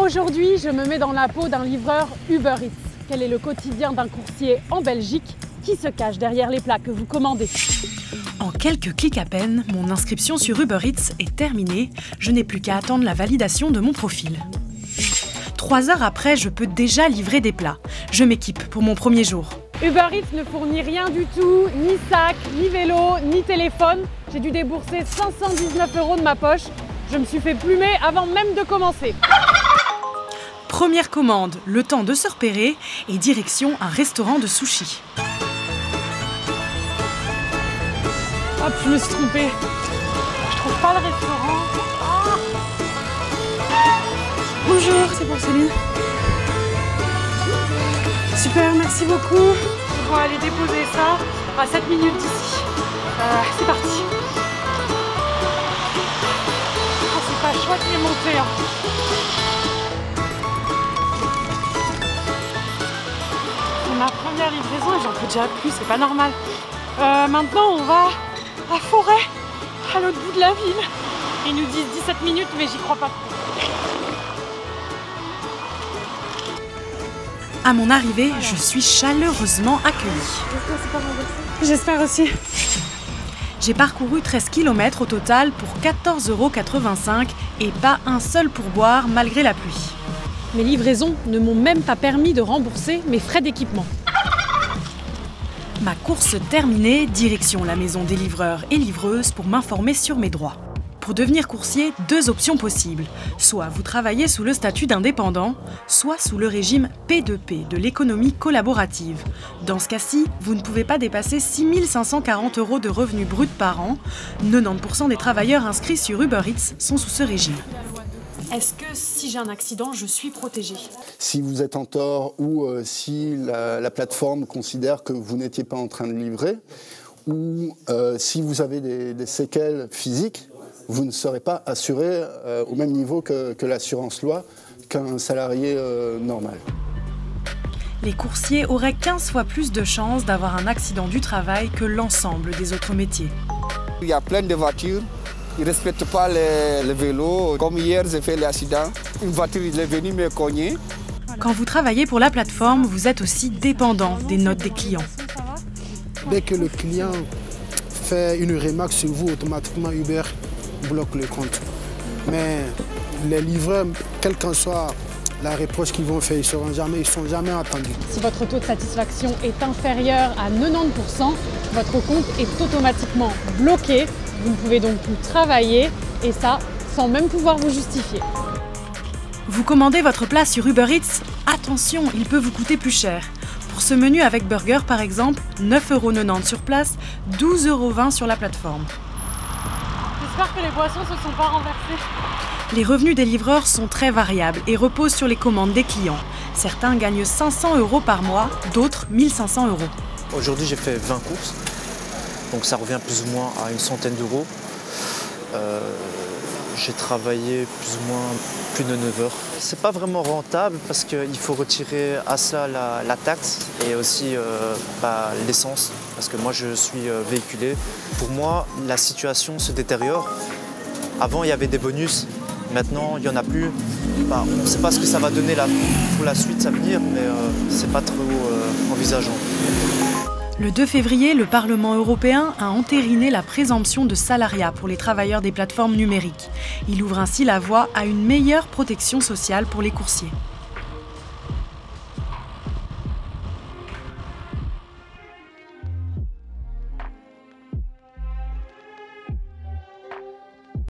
Aujourd'hui, je me mets dans la peau d'un livreur Uber Eats. Quel est le quotidien d'un coursier en Belgique qui se cache derrière les plats que vous commandez? En quelques clics à peine, mon inscription sur Uber Eats est terminée. Je n'ai plus qu'à attendre la validation de mon profil. 3 heures après, je peux déjà livrer des plats. Je m'équipe pour mon premier jour. Uber Eats ne fournit rien du tout, ni sac, ni vélo, ni téléphone. J'ai dû débourser 519 € de ma poche. Je me suis fait plumer avant même de commencer. Première commande, le temps de se repérer et direction un restaurant de sushi. Hop, je me suis trompée. Je trouve pas le restaurant. Ah. Bonjour, c'est pour Céline. Super, merci beaucoup. On va aller déposer ça à 7 minutes d'ici. C'est parti. Oh, c'est pas chouette les montées. Hein. C'est ma première livraison et j'en peux déjà plus, c'est pas normal. Maintenant, on va à la forêt, à l'autre bout de la ville. Ils nous disent 17 minutes, mais j'y crois pas. À mon arrivée, je suis chaleureusement accueillie. J'espère aussi. J'ai parcouru 13 km au total pour 14,85 € et pas un seul pourboire malgré la pluie. Mes livraisons ne m'ont même pas permis de rembourser mes frais d'équipement. Ma course terminée, direction la maison des livreurs et livreuses pour m'informer sur mes droits. Pour devenir coursier, 2 options possibles. Soit vous travaillez sous le statut d'indépendant, soit sous le régime P2P de l'économie collaborative. Dans ce cas-ci, vous ne pouvez pas dépasser 6 540 € de revenus bruts par an. 90% des travailleurs inscrits sur Uber Eats sont sous ce régime. Est-ce que si j'ai un accident, je suis protégée? Si vous êtes en tort ou si la plateforme considère que vous n'étiez pas en train de livrer, ou si vous avez des séquelles physiques, vous ne serez pas assuré au même niveau que l'assurance loi qu'un salarié normal. Les coursiers auraient 15 fois plus de chances d'avoir un accident du travail que l'ensemble des autres métiers. Il y a plein de voitures, ils ne respectent pas les vélos. Comme hier, j'ai fait l'accident, une voiture il est venue me cogner. Quand vous travaillez pour la plateforme, vous êtes aussi dépendant des notes des clients. Dès que le client fait une remarque sur vous, automatiquement Uber bloque le compte. Mais les livreurs, quelle qu'en soit la reproche qu'ils vont faire, ils ne sont jamais attendus. Si votre taux de satisfaction est inférieur à 90%, votre compte est automatiquement bloqué. Vous ne pouvez donc plus travailler et ça sans même pouvoir vous justifier. Vous commandez votre plat sur Uber Eats? Attention, il peut vous coûter plus cher. Pour ce menu avec burger par exemple, 9,90 € sur place, 12,20 € sur la plateforme. J'espère que les boissons ne se sont pas renversées. Les revenus des livreurs sont très variables et reposent sur les commandes des clients. Certains gagnent 500 € par mois, d'autres 1 500 €. Aujourd'hui, j'ai fait 20 courses, donc ça revient plus ou moins à une centaine d'euros. J'ai travaillé plus ou moins plus de 9 heures. C'est pas vraiment rentable parce qu'il faut retirer à ça la taxe et aussi l'essence, parce que moi je suis véhiculé. Pour moi, la situation se détériore. Avant, il y avait des bonus, maintenant il n'y en a plus. On ne sait pas ce que ça va donner pour la suite à venir, mais c'est pas trop envisageant. Le 2 février, le Parlement européen a entériné la présomption de salariat pour les travailleurs des plateformes numériques. Il ouvre ainsi la voie à une meilleure protection sociale pour les coursiers.